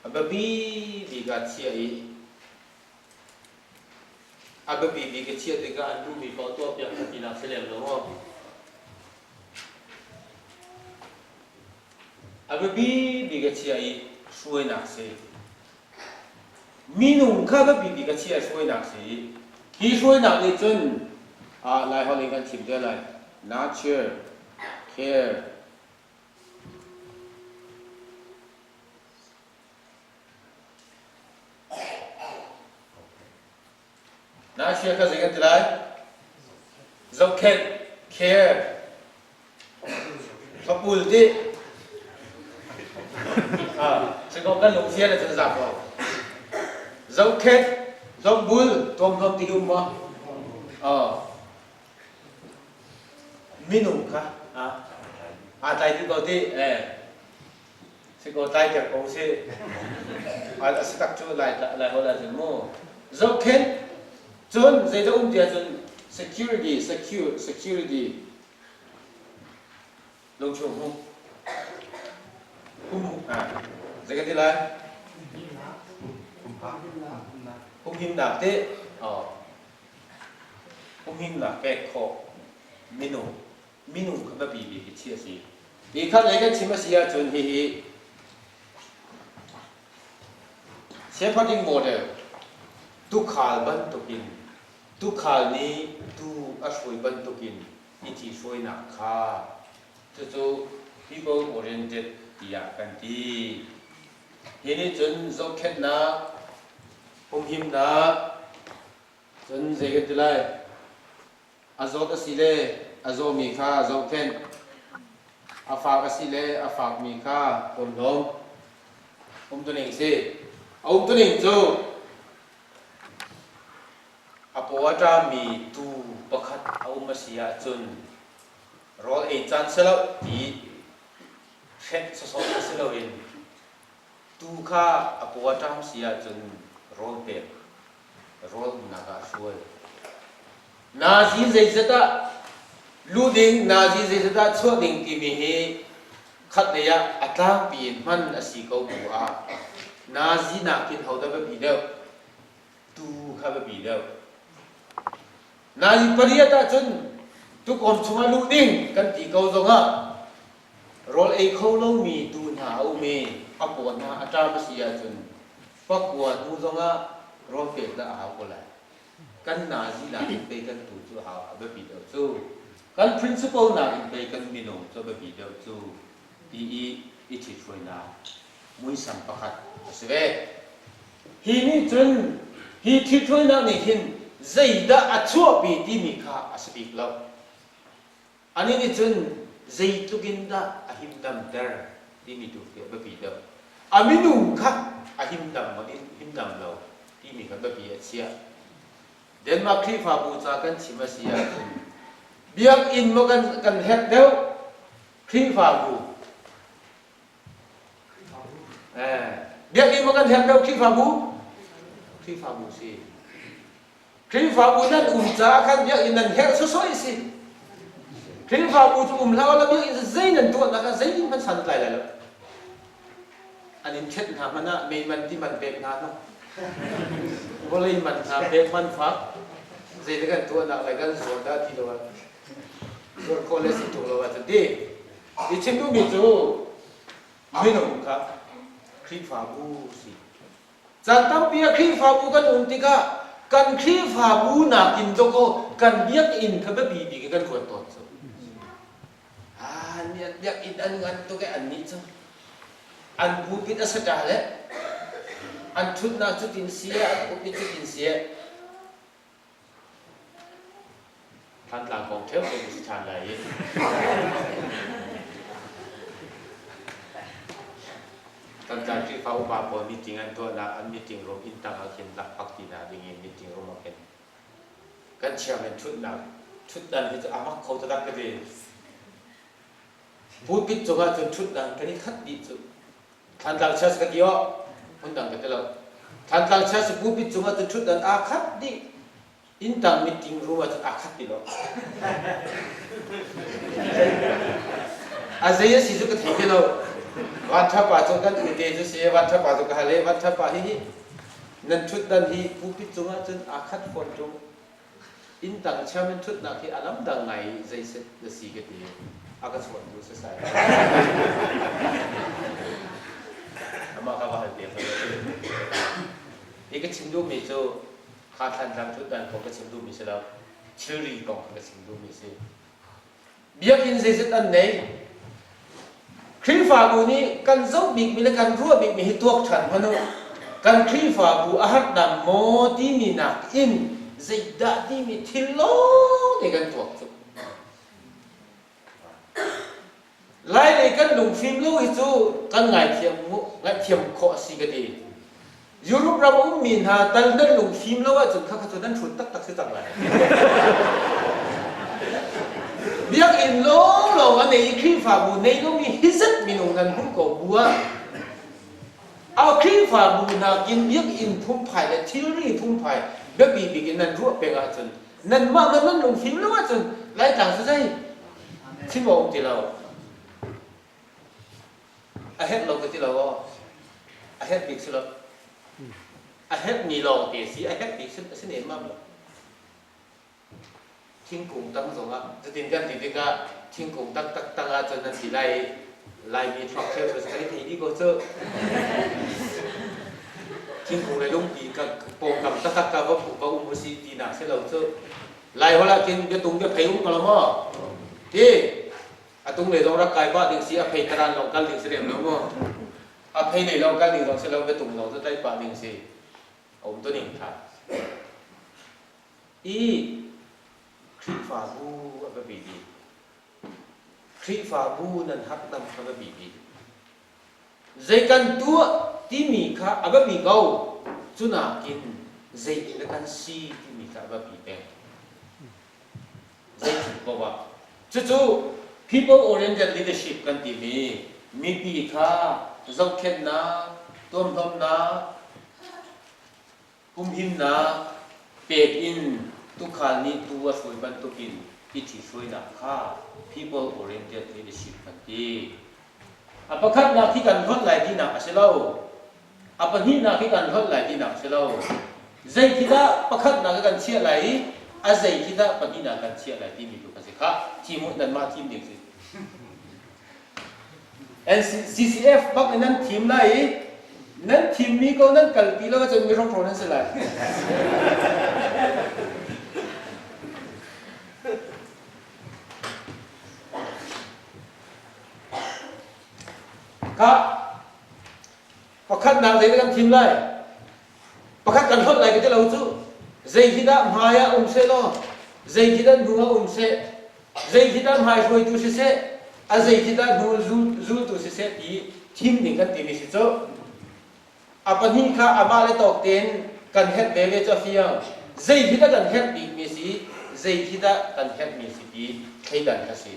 ababi bigat siya ababi bigat siya tiga andu mi pauto piang kapinak selem lomo. Ababi bigat siya suy naksi. Minum ka ababi bigat siya suy naksi. Hi suy naksi chun. Lại họ lên chìm đưa lại nurture care nurture cái gì cái từ đấy dấu khen care pháp bùi đi sẽ có cái lồng xe là chân giặc rồi dấu khen dấu bùi tôm tôm tiêu mà minum ka tai tu kau ti si kau tai ter kau si setak chu lai ho la mo zo ken chun zai da dia chun security long chu hum zai ka ti lai hum him na te hum him na pe kho minum ka bi ki chia si bi khat le ka chima sia chun hi shepherding model tu khal ban tukin tu khal ni tu asoi ban tukin iti soi na kha chu people oriented dia kan ti hi ni chun zo khet na him na chun je ke tilai azot asile azo mi kha azo ken afak asile afak mi kha om lom tu ning se om tu ning chu apoata mi tu pakhat om masia chun rol e chan selo ti khet so selo in tu kha apoata sia chun rol pe rol naga suai nazi zaizata luding nazi zaizata choding ti mi he khatleya atlang pin man asi ko bu a nazi na kin hoda ba bi de tu kha ba bi de nazi pariyata chun tu kom chunga luding kan ti ko zonga rol e kho lo mi tu na au me apon na ata ba sia chun pakwa tu zonga rol pe da a ko la kan nazi la pe kan tu chu ha ba bi de chu kan principle na in pe kan minum cho ba bi de chu i chi throi na mui sam pakhat se hi ni chun hi thi throi na ni hin zaida achu pi ti mi kha asbik lo ani ni chun zai tuginda ahim dam dar ti mi tu ke ba bi de aminu kha ahim dam ma in him dam lo ti mi kha ba bi chia Denmark khi fa bu cha kan chima sia biak in mo kan het deu khi fa bu biak in mo kan het deu khi fa bu si khi fa bu nan cha kan biak in nan het so si khi fa bu chu lao la biak in zain nan tu na ka zain man san lai la อันนี้เช็ดหามันนะไม่มันที่มันเบกนานนะก็เลยมันหาเบกมันฟักเสร็จกันตัวนักอะไรกันส่วนด้านที่เราส่วนคนเลยสิถูกเราว่าจะดีดิฉันดูมิจูไม่หนุ่มครับครีฟาบูสิจันตั้มเปียครีฟาบูกันอุ่นติกะกันครีฟาบูนักอินโตโกกันเบียกอินเขาไม่บีกันควรตอนสุดเนี่ยเบียกอินอันงั้นตัวแกอันนี้จังอันบูปิดอัศจรรย์เลยอันชุดน่าชุดอินเสียอันบูปิดชุดอินเสียท่านหลังของเทพเป็นสิทธิ์อะไรตั้งใจที่เขาบาปมีจริงอันตัวนักอันมีจริงรวมอินตังอาเคนหลักพักตีนาดิ่งมีจริงรวมอาเคนกันเชื่อเป็นชุดนักชุดนั้นที่จะอามักเขาจะรักกันเองพูดปิดจงอาจนชุดนั้นกันนี้ขัดดีจุดท่านหลังเชื่อสักกี่อ่ะคนต่างกันแล้วท่านหลังเชื่อสักพูดปิดจงอาจนชุดนั้นอาขัดดีอินตังมีจริงรวมอาจนอาขัดดีแล้วอาเซียสิจุกที่เราวันทับป่าจงกันอุเทจุเสียวันทับป่าจงกันเลยวันทับป่าที่นั่นชุดนั้นที่ผู้พิจารณาจนอาคัดฝนจงอินตังเชื่อมันชุดนักที่อาลัมดังไงใจเสด็จสีกันดีอาคัดฝนดูเสียอามาคำว่าเดียวกันเอกชิมดูมิโซขาดทันทำชุดนั้นผมก็ชิมดูมิโซแล้วชื่อรีกองก็ชิมดูมิโซเบียกินใจเสด็จอันไหนครีฟาบูนี้กันจบบิ๊กมีและกันรั่วบิ๊กมีให้ตัวฉันพนุกันครีฟาบูอาหัดนำโมที่มีนักอินใจดาที่มีทิลโลในกันตัวจุไล่ในกันลุงฟิล์มลูกอิจูกันไงเทียมมุไงเทียมโคสิกดียุโรปเราอุ้มมีนหาตันนั่นลุงฟิล์มแล้วว่าจุดข้าจุดนั้นชุดตักสิตักไหนเบียกอินโลอันนี้ครีฟาบูในก็มีฮิซัตมีนงนันพุ่งกบัวเอาครีฟาบูนักอินเบียกอินพุ่มไผ่และทิลลี่พุ่มไผ่เบียกบีบิกินนันรั่วเป็นอาจารย์นั่นมามันนั่นลงฟิล์มแล้วอาจารย์ไล่ต่างสุดใจที่บอกที่เราอาเฮ็ดเราก็ที่เราอาเฮ็ดบิ๊กสิเราอาเฮ็ดมีเราเดียสีอาเฮ็ดบิ๊กสิเนมากเลยทิ้งกลุ่มตั้งสองอ่ะจะติดกันติดกันทิ้งกลุ่มตั้งอาจารย์นั่นสิไล่มีทรัคเชอร์ใช้ที่นี่ก็เจอทิ้งกลุ่มในลุงปีกับโปงกับตั้งกับว่าผูกกับอุ้มมือสีตีหนักเสียเราเจอไล่หัวละกินจะตุงจะเพยุ้งกันละมั้งที่อะตุงเลยต้องรักกายบ้าดึงสีอะเพยตรันลองกันดึงเสียงแล้วมั้งอะเพยเลยลองกันดึงลองเสียเราไปตุงลองจะได้บ้าดึงสีผมตัวนี้ครับครีฟาบูอับบีบีครีฟาบูนั่นฮักนำอับบีบีใจกันตัวที่มีข้าอับบีเกาจุนักินใจอินกันซีที่มีข้าอับบีเองใจถูกบอกว่าจู่ๆ people oriented leadership กันที่มีปีข้าเจ้าเข็นนะต้มทมนะกุมหิมนะเป็ดอินทุกขานี้ตัวสวยบันทุกินอิทธิสวยนักข้า people oriented leadership กันที่อัปคัดนักที่กันทดไหลที่นักเสลาอัปหินักที่กันทดไหลที่นักเสลาใจที่ละประคัดนักกันเชี่ยไหลอาใจที่ละปฏินักกันเชี่ยไหลที่มีตัวกันสิข้าทีมนั้นมาทีมหนึ่งสิ CCF บักนั้นทีมไหนนั้นทีมนี้ก็นั้นกัลปีแล้วก็จะมีรองโปรนั่นสิเลยก็ประคัดนางใจกันทีมไรประคัดกันทดไรก็จะเราจูใจที่ด้ามายาเสลอใจที่ด้านหัวเสใจที่ด้านหายช่วยดูเสอาใจที่ด้านหัวจูดูเสที่ทีมหนึ่งกันทีมสิโจอาปนิข้าอามาเลตอกเต็นกันเฮ็ดเบเวจเฟียงใจที่ด้านกันเฮ็ดบีมีสิใจที่ด้านกันเฮ็ดมีสิบีให้กันกันสิ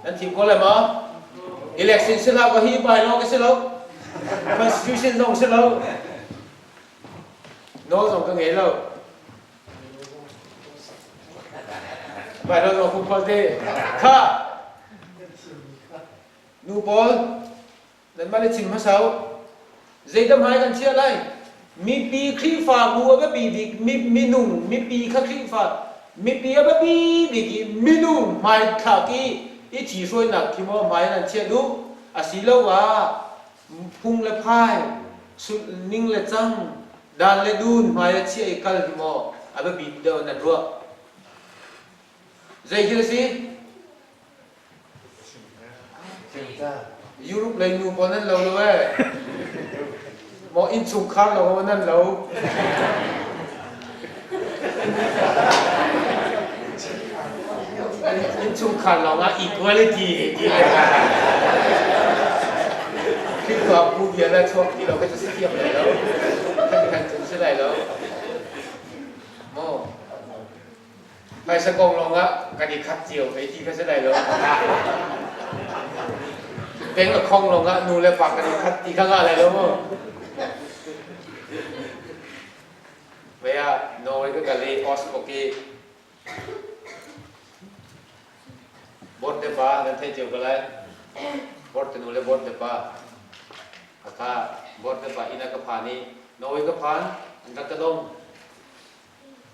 นั่นทีมคนอะไรมั้งelection เสร็จแล้วก็ฮีบายน้องก็เสร็จแล้ว constitution น้องเสร็จแล้วน้องส่งตัวเงี้ยแล้วบายน้องส่งฟุตบอลเตะค่ะนูบอล นั่นมาเลยชิมพระเสาใจดำหายกันเชื่ออะไรมีปีครีฟ้าบัวแบบปีมีนุ่งมีปีข้าครีฟ้ามีปีแบบปีมีนุ่งไม่ขากีอีจีช่วยหนักที่ว่าไม่นั่นเชื่อดูอาศิลวะพุ่งและพายสุดนิ่งและจังดานและดูนไม่เชื่ออีกแล้วที่ว่าอาแบบปีเดียวนั่นรัวใจเชื่อสิยุโรปเลยนูปนนั้นเราเลยมออินสุขข้าวเราวันนั้นเราอินสุขข้าวเราอะอีกวาเลตีที่เลยคือความผู้เดียวและชอบที่เราก็จะเทียบเลยแล้วถ้ามีการถึงเท่าไหร่แล้วมอไปสกองลงอะกันอีกคัดเจียวไปที่ก็เท่าไหร่แล้วเป็นกับคองลงอะนูเลยปากกันอีกคัดที่ข้างอะไรแล้วมั้งเวียโน้ยก็กะเลยออสโอเคบอดเดป้านั่นเท่เจียวกันเลยบอดนูเลยบอดเดป้าถ้าบอดเดป้าอินักพานีโน้ยก็พานอันนั้นก็ต้อง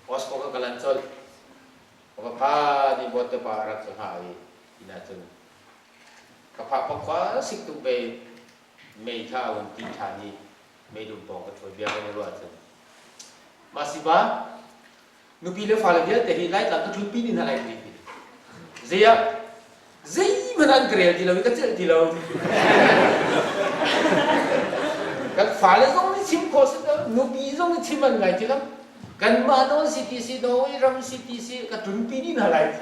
ออสโอก็กำลังชดก็พานี่บอดเดป้ารักษาหายอินักจนก็พาพกฟ้าสิกตุเบย์ไม่ท่าวันที่ฐานีไม่ดูปองก็ช่วยเบียร์กันรัวจนmasih bah, nu pilih file dia teh highlight lah tu lupi ni nak highlight ni. Zia, menang kerja di laut kecil di laut. Kan file zong ni sim kos tu, nu pi zong ni sim mana lagi lah. Kan mana CTC doa ram CTC kat lupi ni nak highlight.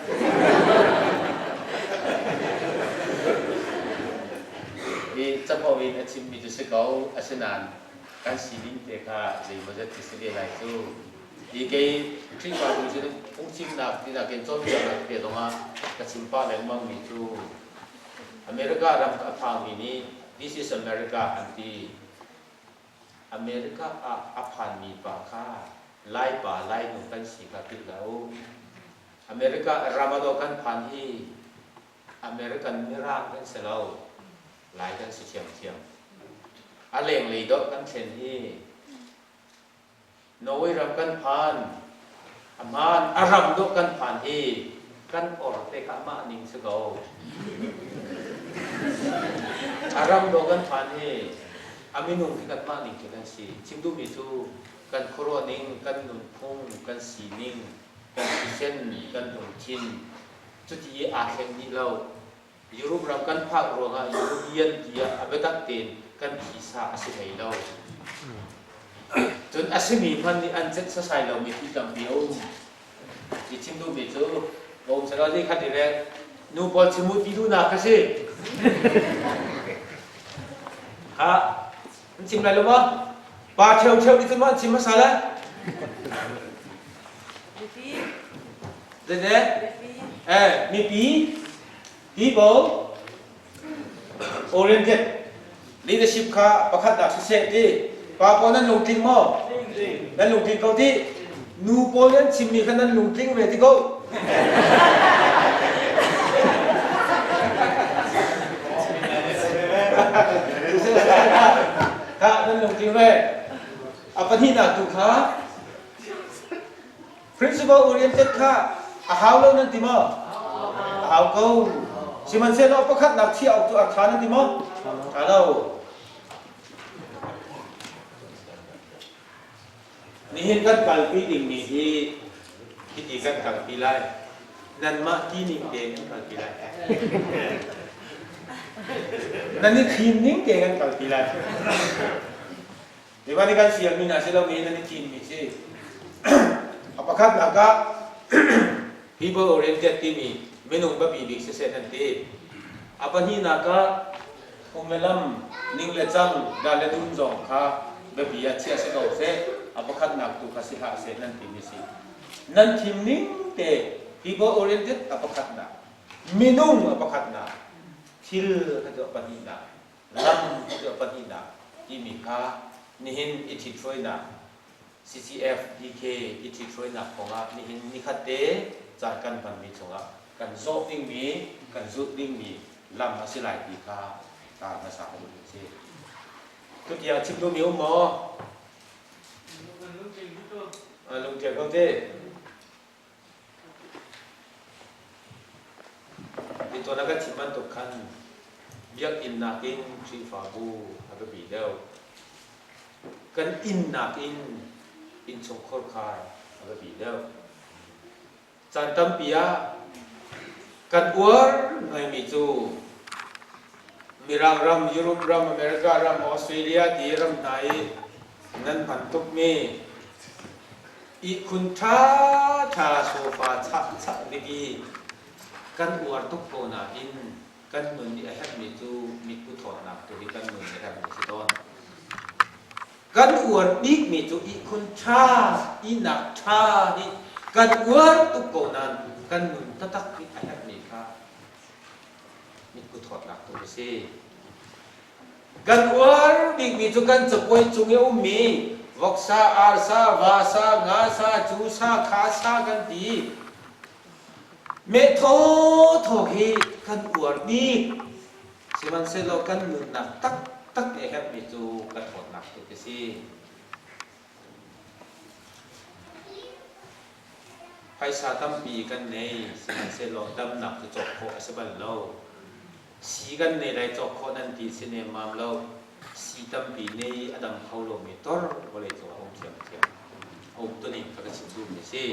Di campur ini sim itu sekau asenan. Kan siling teka jadi macam tisli lah itu. Jika kering baru jadi fungsi nak tidak kencot jangan dia dong ah kesimpa lemang itu. Amerika dalam apa ini? This is America anti Amerika apa ni baka lai ba lai nukan sika tilau. Amerika Ramadan panhi American mirang kan selau lai kan siam-siam. อาเล่งเลยดอกกันเช่นที่โน้ยรำกันผ่านอามานอารำดอกกันผ่านที่กันออกเตะกันมานิ่งสกาวอารำดอกกันผ่านที่อามินุงที่กันมานิ่งกันสิชิมดูมิจูกันโครนิ่งกันหนุนพุ่งกันสีนิ่งกันเส้นกันหนุนชินจุดที่อาเข็มนี่เรายุโรปรำกันภาครวงอ่ะยุโรปเย็นที่อาเบตักเต็นกันผีสาสิให้เราจนอาสิมีพันธุ์อันเจ็ดสายเรามีที่จำเดียวที่ชิมดูมิจูผมจะเล่าที่ขั้นที่แรกนูบอลชิมุที่ดูนักสิฮะมันชิมอะไรรู้มั้ยปลาเชลนี่จะมาชิมมาซาละเด็ดมีปีบอลโอเรียนเต็ดleadership ข้าประคัดดักเสียที่ป้าปอนั้นลงทิ้งมั้งนั้นลงทิ้งเขาที่นูโปเลียนชิมมีขนาดลงทิ้งเวทีเขาข้านั้นลงทิ้งเวapaที่นักดูข้า principle oriented ข้าอาหาวเล่านั่นที่มั้งอาหาวเขาสิมันเสียเราประคัดดักเที่ยวตัวอาคารนั่นที่มั้งเรานี่เห็นกันการปีดิ่งนี่ที่ที่กันการปีไรนั่นมาที่นิ่งเก่งกันปีไรนั่นนี่ทีมนิ่งเก่งกันการปีไรเดี๋ยววันนี้การเสียงมีน่าเสียเรามีนั่นนี่ทีมมีสิเอาประคัดหลักก็ people oriented ที่มีเมนูแบบบีบิกเสียนั่นที่apa ni naga ummelam ningle chang dale dun jong kha be bia chia se go se apakhat nak tu khasi ha se nan ti mi si nan thim ning te people oriented apakhat na minung apakhat na thil ha pani na lam ha pani na ti mi kha nihin ithi throi na CCF DK ithi throi na khonga nihin ni khatte cha kan pan mi chonga kan zo ding mi kan zu ding mi ลำมาสิหลายปีค่ะ ตามาสาดูสิทุกอย่างชิมดูมิวหมอลุงเจียงเขาเท่ที่ตัวนั้นก็ชิมมันตกคันเบียกอินนักอินชีฟาบูฮับบีเดลกันอินนักอินชงโคลคายฮับบีเดลจันตัมปียกันอวรไม่มีจูมีรำยุโรปรำอเมริการำออสเตรเลียที่รำไหนนั้นพันทุกมีอีคุณท่าโซฟาชักดีกันอวรทุกโกนาอินกันเหมือนที่แฮปมีจูมีกุศลนักตัวที่กันเหมือนที่แฮปมีสิตอนกันอวรบิ๊กมีจูอีคุณท่าอีนักท่านี่กันอวรทุกโกนั้นกันเหมือนตักที่แฮปมีค่ะมีกุศลนักตัวที่สิกันอวรบิ๊กมีจูกันจะป่วยจุงเอวมีวักษาอาร์ซาวาซางาซาจูซาขาซากันดีเมโทโทฮีกันอวดดีสิมันเสโลกันมือหนักตักเอครับมีจูกันถอดหนักตัวที่สิไพศาลตั้มปีกันในสิมันเสโลดำหนักจะจบโคอสบันโลสีกันในไรจบโคนันทีสิเนมามโลสีตั้มปีในอดัมเขาโลเมตอร์วเลยตัวองเทียมองตัวนี้ก็จะชิดูไม่สิ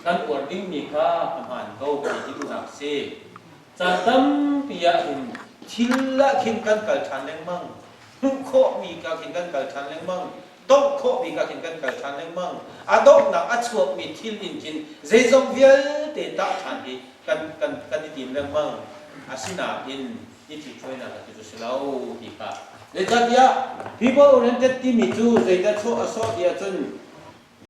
กันอวดดิ้งมีค่าอาหารโตไปที่ดูหนักสิจะตั้มปียหินทิลละขินกันกัลชันเล้งมั่งโคมีการขินกันกัลชันเล้งมั่งโต๊ะโคมีการขินกันกัลชันเล้งมั่งอาดอกหนักอัดชวกมีทิลอินจินเจซงเวียเตตาชันดีกันที่ดินเล้งมั่งอาศินาอินนี่ที่ช่วยนะที่จะเล่าดีค่ะเลจัดยา people oriented ที่มีจูเจตัดโชว์อสอดียจน